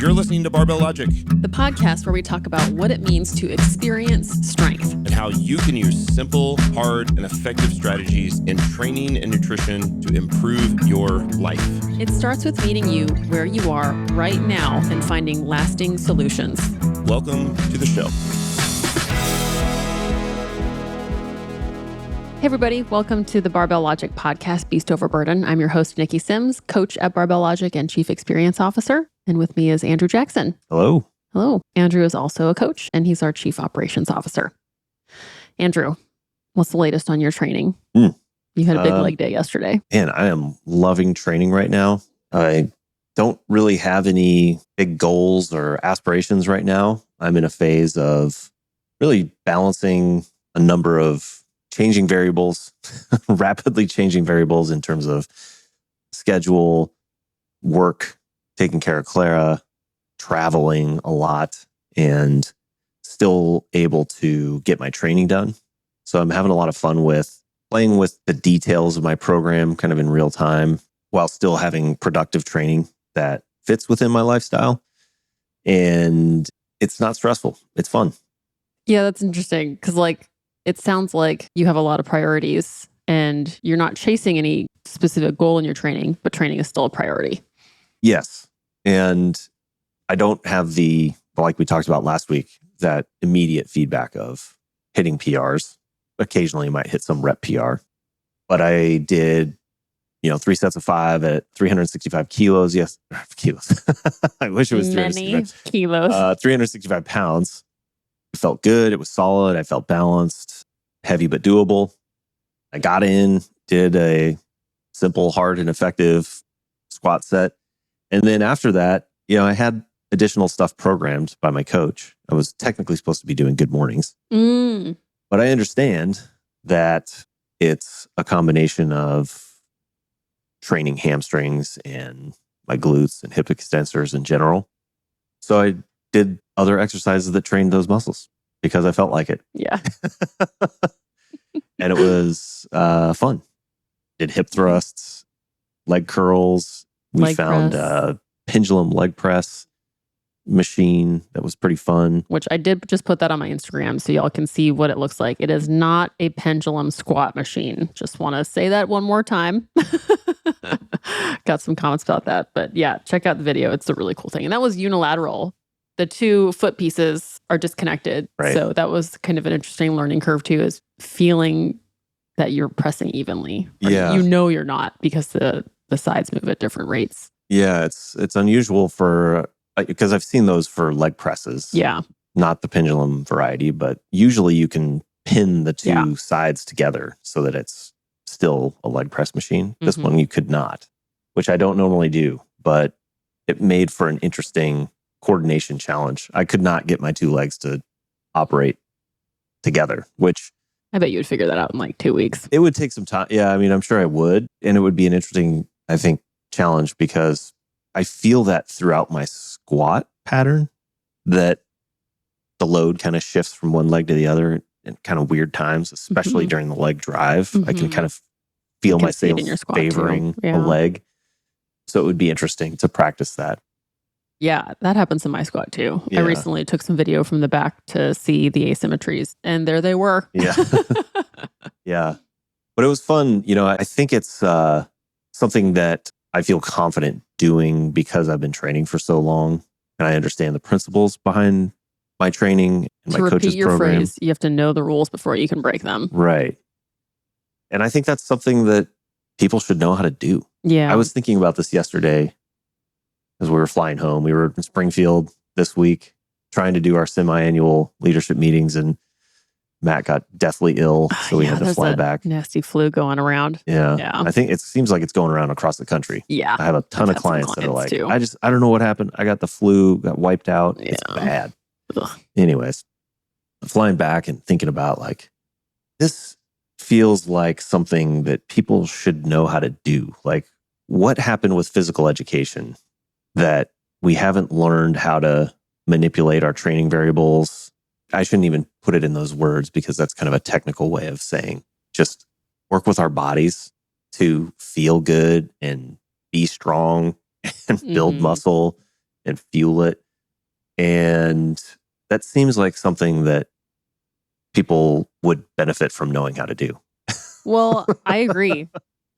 You're listening to Barbell Logic, the podcast where we talk about what it means to experience strength and how you can use simple, hard, and effective strategies in training and nutrition to improve your life. It starts with meeting you where you are right now and finding lasting solutions. Welcome to the show. Hey everybody, welcome to the Barbell Logic podcast, Beast Over Burden. I'm your host, Nikki Sims, coach at Barbell Logic and Chief Experience Officer. And with me is Andrew Jackson. Hello. Hello. Andrew is also a coach and he's our Chief Operations Officer. Andrew, what's the latest on your training? You had a big leg day yesterday. Man, I am loving training right now. I don't really have any big goals or aspirations right now. I'm in a phase of really balancing a number of changing variables, rapidly changing variables in terms of schedule, work, taking care of Clara, traveling a lot, and still able to get my training done. So I'm having a lot of fun with playing with the details of my program kind of in real time while still having productive training that fits within my lifestyle. And it's not stressful. It's fun. Yeah, that's interesting because it sounds like you have a lot of priorities and you're not chasing any specific goal in your training, but training is still a priority. Yes. And I don't have like we talked about last week, that immediate feedback of hitting PRs. Occasionally might hit some rep PR. But I did, 3 sets of 5 at 365 kilos. Yes, kilos. I wish it was 365 kilos. 365 pounds. It felt good. It was solid. I felt balanced, heavy but doable. I got in, did a simple, hard, and effective squat set. And then after that, I had additional stuff programmed by my coach. I was technically supposed to be doing good mornings. But I understand that it's a combination of training hamstrings and my glutes and hip extensors in general. So I did other exercises that trained those muscles because I felt like it. Yeah. And it was fun. Did hip thrusts, leg curls. We found a pendulum leg press machine that was pretty fun. Which I did just put that on my Instagram so y'all can see what it looks like. It is not a pendulum squat machine. Just want to say that one more time. Got some comments about that. But yeah, check out the video. It's a really cool thing. And that was unilateral. The 2 foot pieces are disconnected. Right. So that was kind of an interesting learning curve too, is feeling that you're pressing evenly. Yeah. You're not because the sides move at different rates. Yeah, it's unusual because I've seen those for leg presses. Yeah. Not the pendulum variety, but usually you can pin the 2 sides together so that it's still a leg press machine. This one you could not, which I don't normally do, but it made for an interesting coordination challenge. I could not get my 2 legs to operate together, which I bet you would figure that out in 2 weeks. it would take some time. Yeah, I'm sure I would. And it would be an interesting, I think, challenge because I feel that throughout my squat pattern that the load kind of shifts from one leg to the other in kind of weird times, especially during the leg drive. I can kind of feel myself favoring a leg. So it would be interesting to practice that. Yeah, that happens in my squat too. Yeah. I recently took some video from the back to see the asymmetries, and there they were. Yeah. Yeah. But it was fun. I think it's something that I feel confident doing because I've been training for so long and I understand the principles behind my training and my coach's program. Phrase, you have to know the rules before you can break them. Right. And I think that's something that people should know how to do. Yeah. I was thinking about this yesterday as we were flying home. We were in Springfield this week trying to do our semi-annual leadership meetings, and Matt got deathly ill, so we had to fly back. Nasty flu going around. Yeah. I think it seems like it's going around across the country. Yeah. I have a ton of clients that are like, I don't know what happened. I got the flu, got wiped out. Yeah. It's bad. Ugh. Anyways, flying back and thinking about this feels like something that people should know how to do. What happened with physical education that we haven't learned how to manipulate our training variables? I shouldn't even put it in those words because that's kind of a technical way of saying just work with our bodies to feel good and be strong and build muscle and fuel it. And that seems like something that people would benefit from knowing how to do. Well, I agree.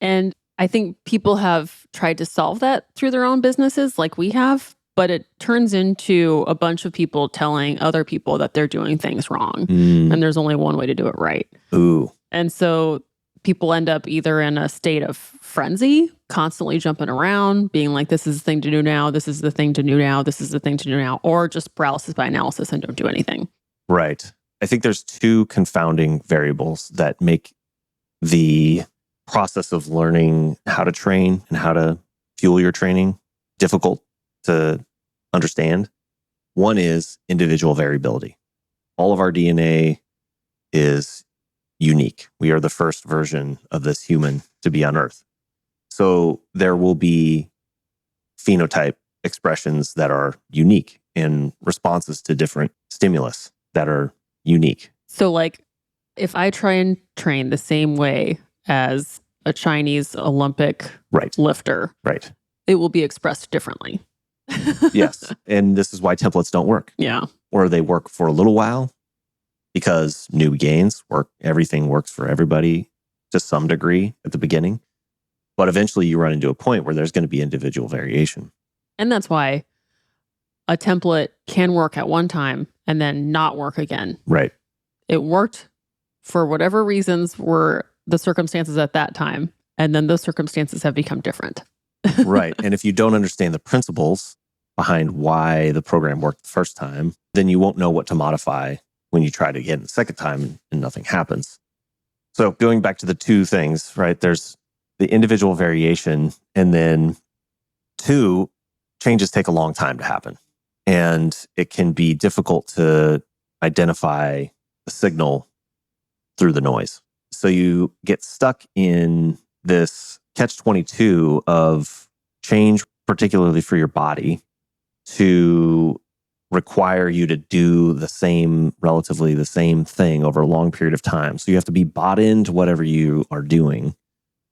And I think people have tried to solve that through their own businesses like we have, but it turns into a bunch of people telling other people that they're doing things wrong. And there's only one way to do it right. Ooh. And so people end up either in a state of frenzy, constantly jumping around, being like, this is the thing to do now, this is the thing to do now, this is the thing to do now, or just paralysis by analysis and don't do anything. Right. I think there's two confounding variables that make the process of learning how to train and how to fuel your training difficult to understand. One is individual variability. All of our DNA is unique. We are the first version of this human to be on Earth. So there will be phenotype expressions that are unique and responses to different stimulus that are unique. So like if I try and train the same way as a Chinese Olympic lifter, it will be expressed differently. Yes. And this is why templates don't work. Yeah. Or they work for a little while because new gains work. Everything works for everybody to some degree at the beginning. But eventually you run into a point where there's going to be individual variation. And that's why a template can work at one time and then not work again. Right. It worked for whatever reasons were the circumstances at that time. And then those circumstances have become different. Right. And if you don't understand the principles behind why the program worked the first time, then you won't know what to modify when you try it again the second time and nothing happens. So going back to the two things, right? There's the individual variation, and then two, changes take a long time to happen. And it can be difficult to identify the signal through the noise. So you get stuck in this catch-22 of change, particularly for your body, to require you to do relatively the same thing over a long period of time. So you have to be bought into whatever you are doing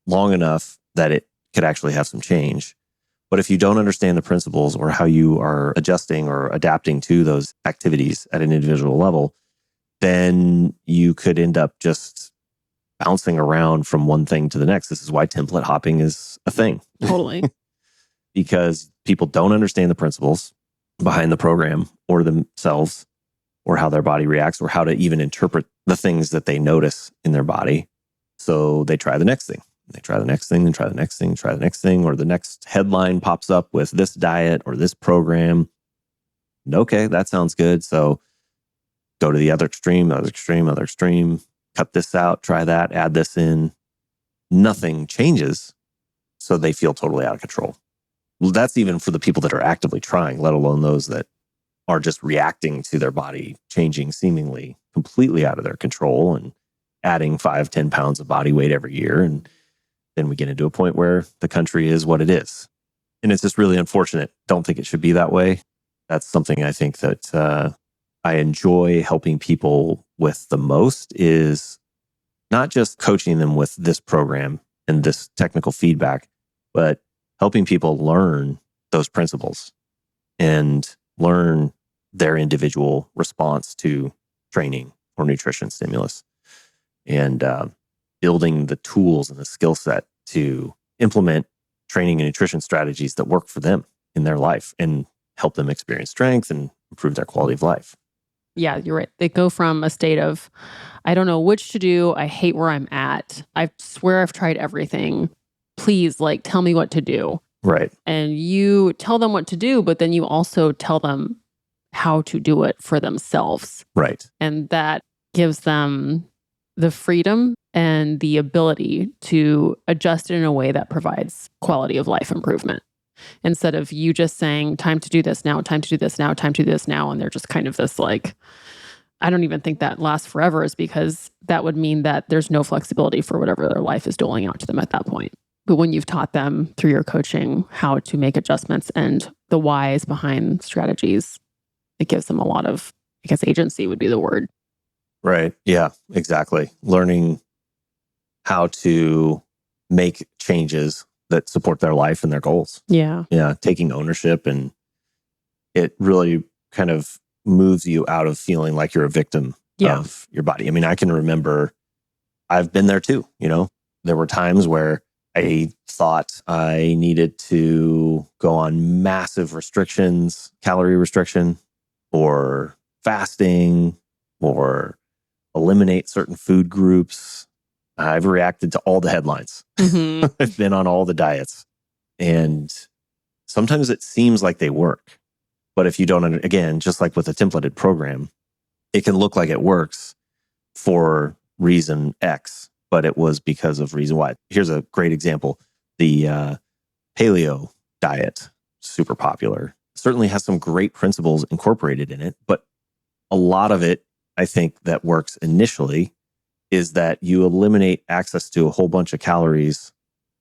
long enough that it could actually have some change. But if you don't understand the principles or how you are adjusting or adapting to those activities at an individual level, then you could end up just bouncing around from one thing to the next. This is why template hopping is a thing. Totally. Because people don't understand the principles behind the program or themselves or how their body reacts or how to even interpret the things that they notice in their body. So they try the next thing. They try the next thing and try the next thing, try the next thing, or the next headline pops up with this diet or this program. And okay, that sounds good. So go to the other extreme, other extreme, other extreme, cut this out, try that, add this in. Nothing changes. So they feel totally out of control. Well, that's even for the people that are actively trying, let alone those that are just reacting to their body changing seemingly completely out of their control and adding 5-10 pounds of body weight every year. And then we get into a point where the country is what it is. And it's just really unfortunate. Don't think it should be that way. That's something I think that I enjoy helping people with the most, is not just coaching them with this program and this technical feedback, but helping people learn those principles and learn their individual response to training or nutrition stimulus, and building the tools and the skill set to implement training and nutrition strategies that work for them in their life and help them experience strength and improve their quality of life. Yeah, you're right. They go from a state of, I don't know which to do. I hate where I'm at. I swear I've tried everything. Please, tell me what to do. Right. And you tell them what to do, but then you also tell them how to do it for themselves. Right. And that gives them the freedom and the ability to adjust it in a way that provides quality of life improvement. Instead of you just saying, time to do this now, time to do this now, time to do this now. And they're just kind of this I don't even think that lasts forever, is because that would mean that there's no flexibility for whatever their life is doling out to them at that point. But when you've taught them through your coaching how to make adjustments and the whys behind strategies, it gives them a lot of, agency would be the word. Right. Yeah, exactly. Learning how to make changes that support their life and their goals. Yeah. Yeah. Taking ownership and it really kind of moves you out of feeling like you're a victim of your body. I mean, I can remember I've been there too. There were times where I thought I needed to go on massive restrictions, calorie restriction, or fasting, or eliminate certain food groups. I've reacted to all the headlines. Mm-hmm. I've been on all the diets. And sometimes it seems like they work. But if you don't, again, just like with a templated program, it can look like it works for reason X, but it was because of reason Y. Here's a great example. The paleo diet, super popular, certainly has some great principles incorporated in it, but a lot of it, I think, that works initially is that you eliminate access to a whole bunch of calories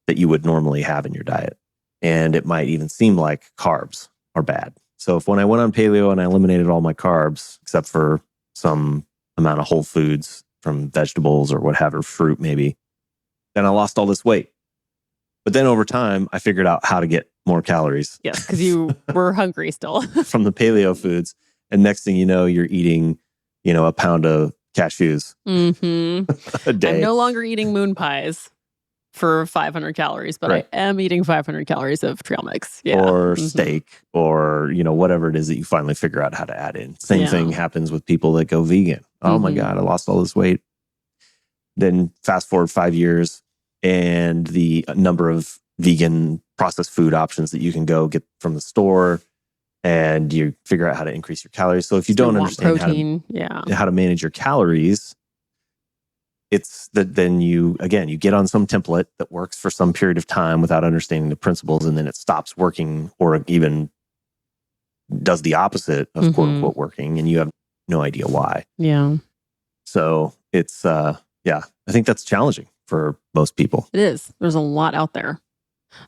that you would normally have in your diet. And it might even seem like carbs are bad. So when I went on paleo and I eliminated all my carbs, except for some amount of whole foods from vegetables or whatever, fruit maybe, then I lost all this weight. But then over time, I figured out how to get more calories. Yes, because you were hungry still. From the paleo foods. And next thing you know, you're eating, a pound of cashews Mm-hmm. a day. I'm no longer eating moon pies for 500 calories, but Right. I am eating 500 calories of trail mix. Yeah. Or Mhm. steak, or whatever it is that you finally figure out how to add in. Same Yeah. thing happens with people that go vegan. Oh my Mhm. God, I lost all this weight. Then fast forward 5 years, and the number of vegan processed food options that you can go get from the store, and you figure out how to increase your calories. So if you Still don't want understand protein, how to manage your calories, it's that then you get on some template that works for some period of time without understanding the principles, and then it stops working, or even does the opposite of quote Mhm. unquote working, and you have no idea why. Yeah, So it's I think that's challenging for most people. it is. There's a lot out there.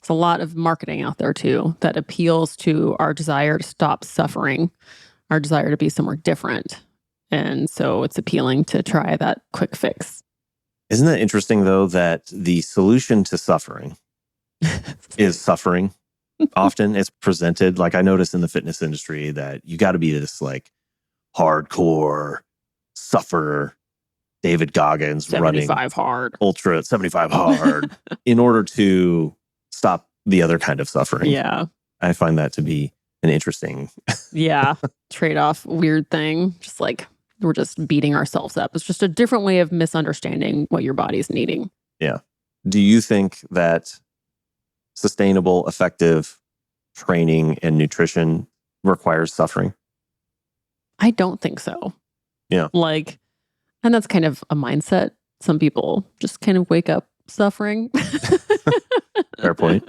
There's a lot of marketing out there too that appeals to our desire to stop suffering, our desire to be somewhere different. And so it's appealing to try that quick fix. Isn't that interesting though, that the solution to suffering is suffering? Often it's presented, like I notice in the fitness industry, that you got to be this like hardcore sufferer, David Goggins running 75 hard. ultra 75 hard in order to stop the other kind of suffering. Yeah. I find that to be an interesting. Yeah. Trade-off, weird thing. Just like we're just beating ourselves up. It's just a different way of misunderstanding what your body's needing. Yeah. Do you think that sustainable, effective training and nutrition requires suffering? I don't think so. Yeah. And that's kind of a mindset. Some people just kind of wake up suffering. Fair point.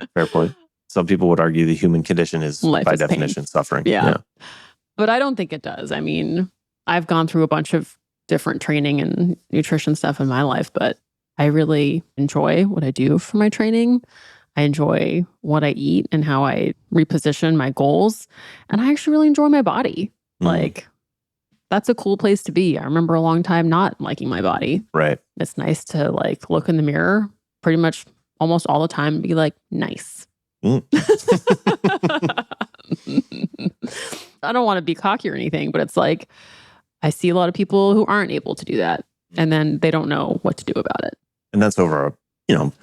Some people would argue the human condition is Life by is pain. definition suffering. Yeah. But I don't think it does. I mean, I've gone through a bunch of different training and nutrition stuff in my life, but I really enjoy what I do for my training. I enjoy what I eat and how I reposition my goals. And I actually really enjoy my body. That's a cool place to be. I remember a long time not liking my body. Right. It's nice to look in the mirror pretty much almost all the time and be like, nice. Mm. I don't want to be cocky or anything, but it's like, I see a lot of people who aren't able to do that. And then they don't know what to do about it. And that's over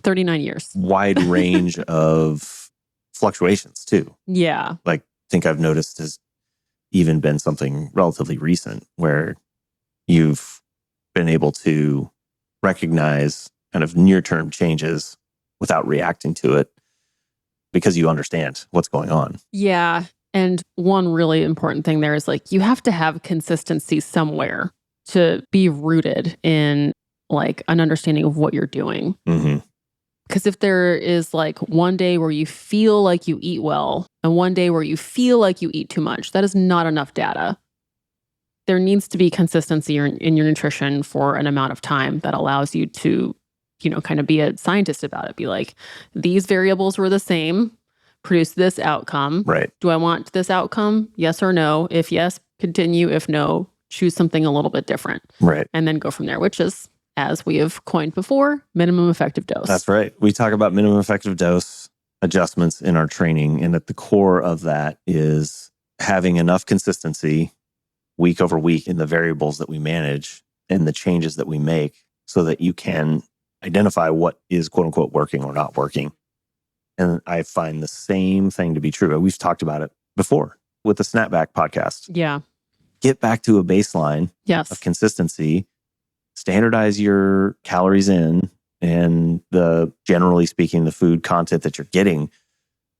39 years. wide range of fluctuations too. Yeah. I think I've noticed has even been something relatively recent where you've been able to recognize kind of near-term changes without reacting to it because you understand what's going on. Yeah. And one really important thing there is you have to have consistency somewhere to be rooted in an understanding of what you're doing. Mm-hmm. Because if there is one day where you feel like you eat well and one day where you feel like you eat too much, that is not enough data. There needs to be consistency in your nutrition for an amount of time that allows you to, kind of be a scientist about it. Be like, these variables were the same, produce this outcome. Right. Do I want this outcome? Yes or no? If yes, continue. If no, choose something a little bit different. Right. And then go from there, which is, as we have coined before, minimum effective dose. That's right. We talk about minimum effective dose adjustments in our training. And at the core of that is having enough consistency week over week in the variables that we manage and the changes that we make so that you can identify what is quote unquote working or not working. And I find the same thing to be true. We've talked about it before with the Snapback podcast. Yeah. Get back to a baseline of consistency, standardize your calories in and generally speaking, the food content that you're getting,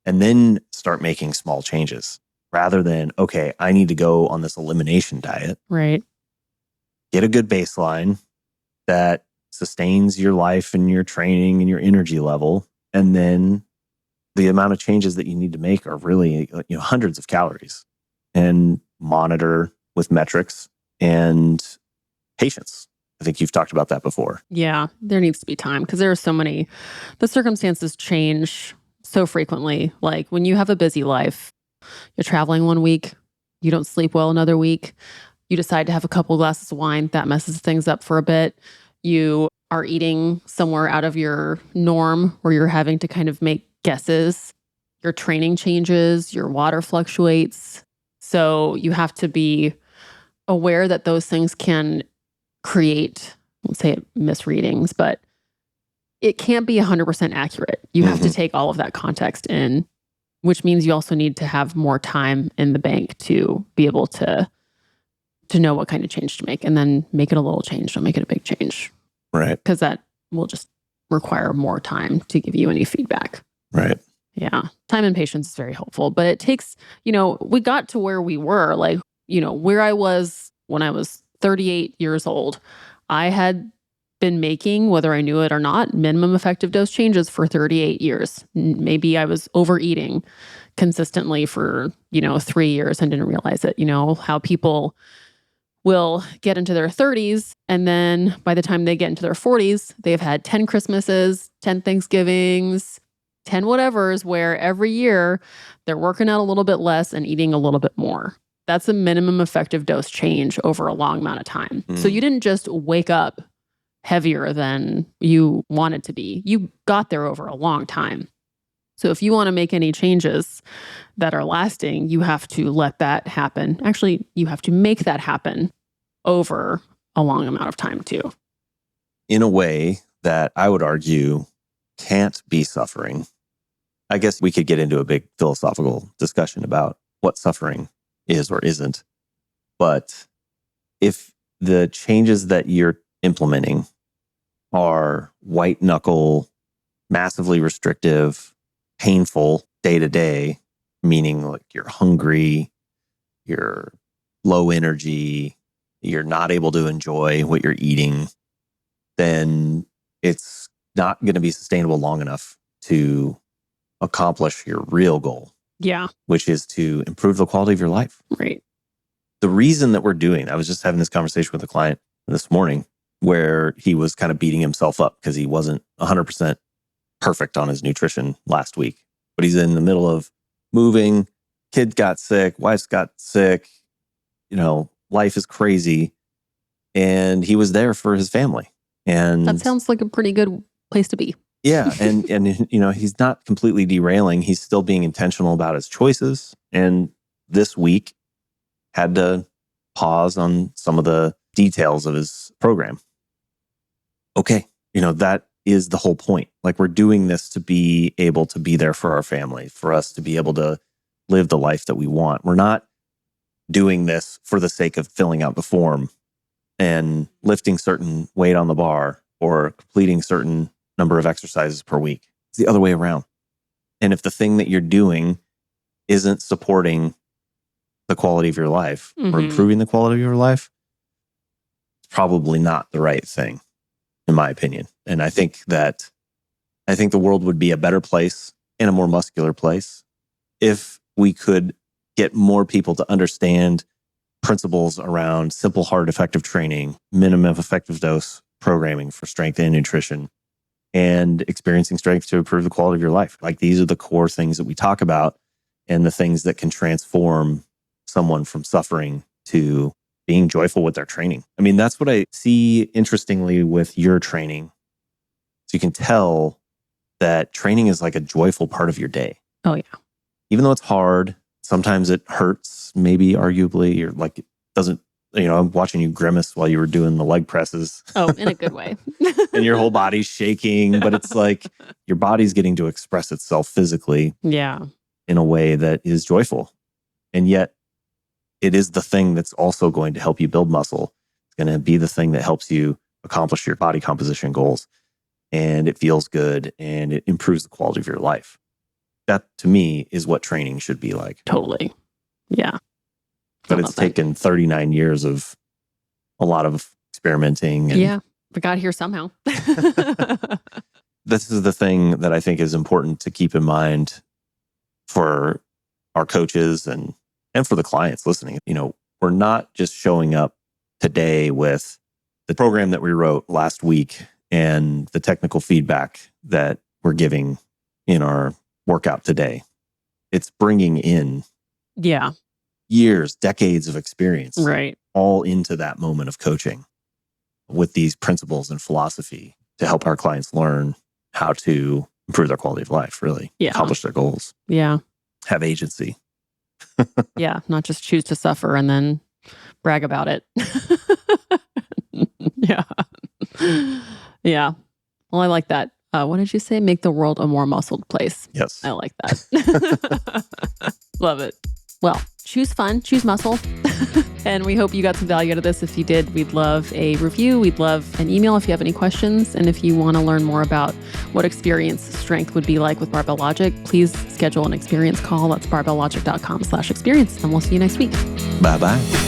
and then start making small changes rather than, okay, I need to go on this elimination diet. Right. Get a good baseline that sustains your life and your training and your energy level. And then the amount of changes that you need to make are really hundreds of calories, and monitor with metrics and patience. I think you've talked about that before. Yeah, there needs to be time because there are so many, the circumstances change so frequently. Like when you have a busy life, you're traveling one week, you don't sleep well another week, you decide to have a couple glasses of wine, that messes things up for a bit. You are eating somewhere out of your norm where you're having to kind of make guesses. Your training changes, your water fluctuates. So you have to be aware that those things can create, let's say misreadings, but it can't be 100% accurate. You have to take all of that context in, which means you also need to have more time in the bank to be able to know what kind of change to make, and then make it a little change. Don't make it a big change. Right. Because that will just require more time to give you any feedback. Right. Yeah. Time and patience is very helpful, but it takes, we got to where we were, like, where I was when I was 38 years old. I had been making, whether I knew it or not, minimum effective dose changes for 38 years. Maybe I was overeating consistently for, 3 years and didn't realize it. How people will get into their 30s, and then by the time they get into their 40s, they've had 10 Christmases, 10 Thanksgivings, 10 whatevers, where every year they're working out a little bit less and eating a little bit more. That's a minimum effective dose change over a long amount of time. So you didn't just wake up heavier than you wanted to be. You got there over a long time. So if you want to make any changes that are lasting, you have to let that happen. Actually, you have to make that happen over a long amount of time too. In a way that I would argue can't be suffering. I guess we could get into a big philosophical discussion about what suffering is or isn't. But if the changes that you're implementing are white knuckle, massively restrictive, painful day to day, meaning like you're hungry, you're low energy, you're not able to enjoy what you're eating, then it's not going to be sustainable long enough to accomplish your real goal. Yeah. Which is to improve the quality of your life. Right. The reason that we're doing, I was just having this conversation with a client this morning where he was kind of beating himself up because he wasn't 100% perfect on his nutrition last week. But he's in the middle of moving, kid got sick, wife's got sick, life is crazy. And he was there for his family. And that sounds like a pretty good place to be. Yeah. And he's not completely derailing. He's still being intentional about his choices. And this week had to pause on some of the details of his program. Okay. That is the whole point. Like, we're doing this to be able to be there for our family, for us to be able to live the life that we want. We're not doing this for the sake of filling out the form and lifting certain weight on the bar or completing certain number of exercises per week. It's the other way around. And if the thing that you're doing isn't supporting the quality of your life or improving the quality of your life, it's probably not the right thing, in my opinion. And I think the world would be a better place and a more muscular place if we could get more people to understand principles around simple, hard, effective training, minimum effective dose programming for strength and nutrition, and experiencing strength to improve the quality of your life. Like, these are the core things that we talk about and the things that can transform someone from suffering to being joyful with their training. I mean, that's what I see interestingly with your training. So you can tell that training is like a joyful part of your day. Oh, yeah. Even though it's hard, Sometimes it hurts, maybe arguably, or like it doesn't, I'm watching you grimace while you were doing the leg presses. Oh, in a good way. And your whole body's shaking, but it's like your body's getting to express itself physically Yeah. in a way that is joyful. And yet it is the thing that's also going to help you build muscle. It's going to be the thing that helps you accomplish your body composition goals. And it feels good and it improves the quality of your life. That to me is what training should be like. Totally. Yeah. But it's taken 39 years of a lot of experimenting. And yeah. We got here somehow. This is the thing that I think is important to keep in mind for our coaches and for the clients listening. We're not just showing up today with the program that we wrote last week and the technical feedback that we're giving in our workout today. It's bringing in years, decades of experience, right, all into that moment of coaching with these principles and philosophy to help our clients learn how to improve their quality of life, really accomplish their goals, have agency. Yeah, not just choose to suffer and then brag about it. Yeah. Well, I like that. What did you say? Make the world a more muscled place. Yes. I like that. Love it. Well, choose fun, choose muscle. And we hope you got some value out of this. If you did, we'd love a review. We'd love an email if you have any questions. And if you want to learn more about what experience strength would be like with Barbell Logic, please schedule an experience call. That's barbelllogic.com/experience. And we'll see you next week. Bye-bye.